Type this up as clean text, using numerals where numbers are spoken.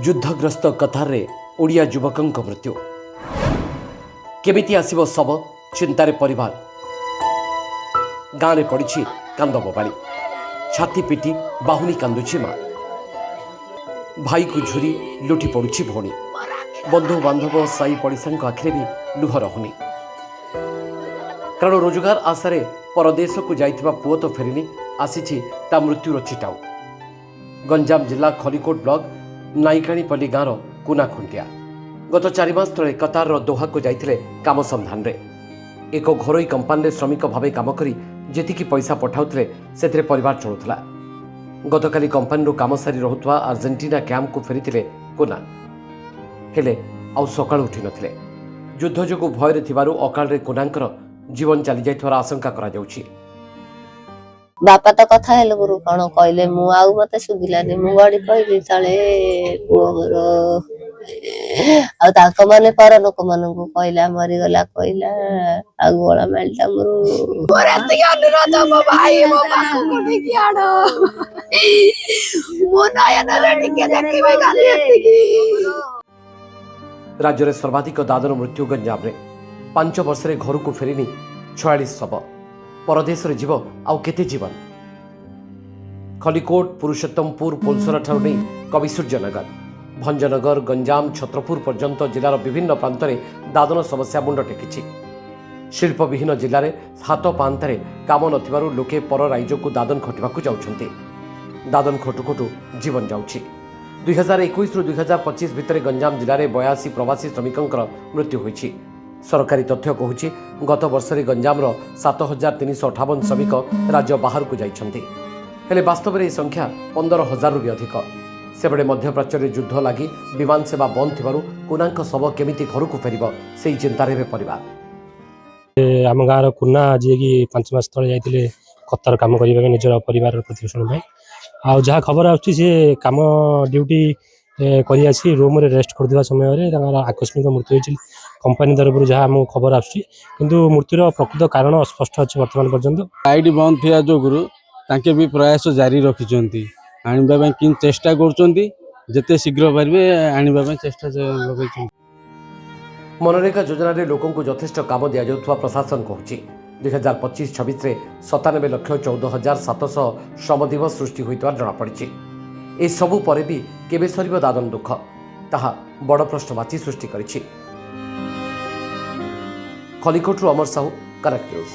युद्धग्रस्त कतार रे ओडिया युवकंक मृत्यु केमिति आसिबो सब चिंतारे परिवार गाँव में पड़ी कांद बोबाली छाती पिटी बाहुनी कांदुची माँ भाई को झुरी लुटी पड़ुछि भौणी बंधु बांधव साई पड़िशा आखिरे भी लुह रहुनी कारण रोजगार आशारे परदेश को जाइथिबा पुओ तो फेरिनी आसीछि ता मृत्युर चिटाऊ गंजाम जिला खलिकोट ब्लॉक नाईकाणीपल्ली गाँव कुना खुंटिया गत 4 मास तले कतार दोहा को जाइथिले काम संधान रे एक घरोई कंपानी श्रमिक भावे काम करी जेतिकी पैसा पठाउथिले सेथिरे परिवार चलुथला गतकाली कंपानी काम सारी रहुतवा अर्जेंटीना कैंप को फेरिथिले कुना हेले आउ सकाळ उठी नथिले युद्ध जोगु भयरे थिबारु अकाल रे कुनांकर जीवन चली जाइथवार आशंका करा जाउछि। बापा तो कथा हेले गुरु कौन कहले मु आउ मते सुगिलानी मु गाड़ी कहली तळे पुओ मोर आ ताको माने पर लोक माननकु कहला मरि गला कहला आ गोळा मेलटा मोर मोर एते अनुरोध मो भाई मो बाकु कोठी की आडो मो नयन रे टिके देखिबे गाली एते राज्य रे सर्वाधिक दादन मृत्यु गंजाम रे 5 वर्ष रे घर को फेरिनी 46 शव परदेश रे जीव आउ केते जीवन खलिकोट पुरुषोत्तमपुर पोलसरा ठाउ नै कविसूर्यनगर भंजनगर गंजाम छत्रपुर पर्यंत जिलार विभिन्न प्रांत में दादन समस्या मुंड टेकिछि शिल्पविहीन जिले में हाथ पांतारे काम नथिबारु लोके पर राज्य को दादन खटिबाकू जाउछन्ते दादन खटु खटु जीवन जाउछि 2021 रु 2025 भितर गंजाम जिले में 82 प्रवासी श्रमिकंकर मृत्यु होइछि सरकारी तथ्य कहूछि गत वर्ष रे गंजाम रो 7358 श्रमिक राज्य बाहर को जाइछन्ते हेले वास्तव में संख्या 15000 रु भी अधिक सेबड़े मध्यप्राच्य रे युद्ध लगी विमान सेवा बंद थिबारु कुनांक सब केमिति घर को फेरिबो सेही चिंतारे बे परिवार आम गाँव कुना जी कि 5 मास तले जाइतिले कतार काम करिबा निजर परिवार प्रतिपोषण भाई आ जहाँ खबर आछि से काम ड्यूटी करि आसी रूम रे रेस्ट करदिबा समय रे आकस्मिक मृत्यु होइछि कंपनी तरफ जहाँ आम खबर आछि किंतु मृत्युर प्रकृत कारण अस्पष्ट अछि वर्तमान पर्यंत आईडी बंद थिया जो गुरु तांके भी प्रयास जारी रखिछन्ती आनिबा कि चेष्टा करछन्ती जते शीघ्र पारबे आनिबा चेष्टा लगैछन्ती मनरेगा योजना रे लोकन को यथेष्ट काम दिया जाउथवा प्रशासन कहूछि 2025-26 रे 97,14,700 श्रम दिवस सृष्टि होइतवार जणा पड़िछि ए सबु परे भी केबे सरिबो दादन दुख ताहा बड़ प्रश्नवाची सृष्टि करिछि। खलिकोटरू अमर साहू कनेक्ट न्यूज।